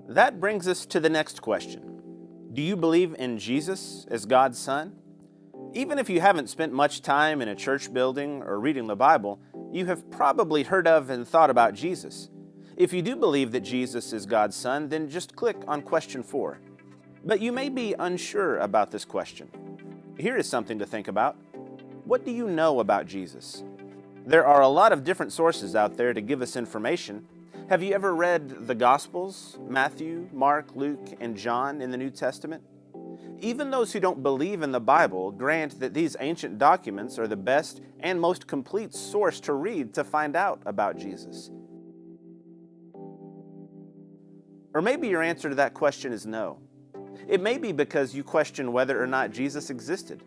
That brings us to the next question. Do you believe in Jesus as God's Son? Even if you haven't spent much time in a church building or reading the Bible, you have probably heard of and thought about Jesus. If you do believe that Jesus is God's Son, then just click on question 4. But you may be unsure about this question. Here is something to think about. What do you know about Jesus? There are a lot of different sources out there to give us information. Have you ever read the Gospels, Matthew, Mark, Luke, and John in the New Testament? Even those who don't believe in the Bible grant that these ancient documents are the best and most complete source to read to find out about Jesus. Or maybe your answer to that question is no. It may be because you question whether or not Jesus existed.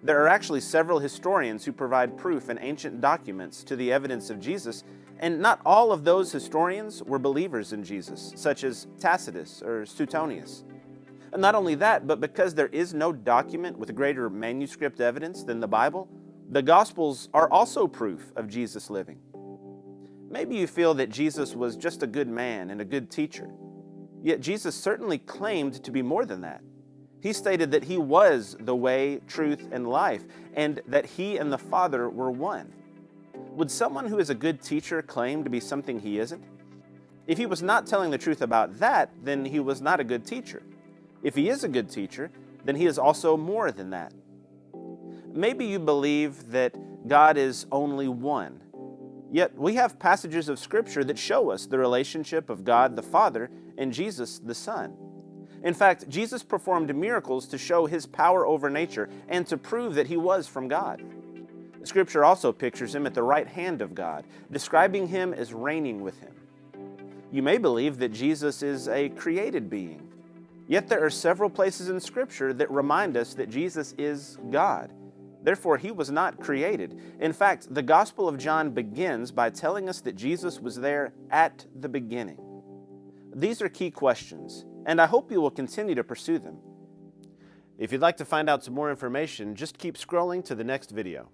There are actually several historians who provide proof in ancient documents to the evidence of Jesus, and not all of those historians were believers in Jesus, such as Tacitus or Suetonius. And not only that, but because there is no document with greater manuscript evidence than the Bible, the Gospels are also proof of Jesus living. Maybe you feel that Jesus was just a good man and a good teacher. Yet Jesus certainly claimed to be more than that. He stated that he was the way, truth, and life, and that he and the Father were one. Would someone who is a good teacher claim to be something he isn't? If he was not telling the truth about that, then he was not a good teacher. If he is a good teacher, then he is also more than that. Maybe you believe that God is only one. Yet we have passages of Scripture that show us the relationship of God the Father and Jesus the Son. In fact, Jesus performed miracles to show his power over nature and to prove that he was from God. Scripture also pictures him at the right hand of God, describing him as reigning with him. You may believe that Jesus is a created being. Yet there are several places in Scripture that remind us that Jesus is God. Therefore, he was not created. In fact, the Gospel of John begins by telling us that Jesus was there at the beginning. These are key questions, and I hope you will continue to pursue them. If you'd like to find out some more information, just keep scrolling to the next video.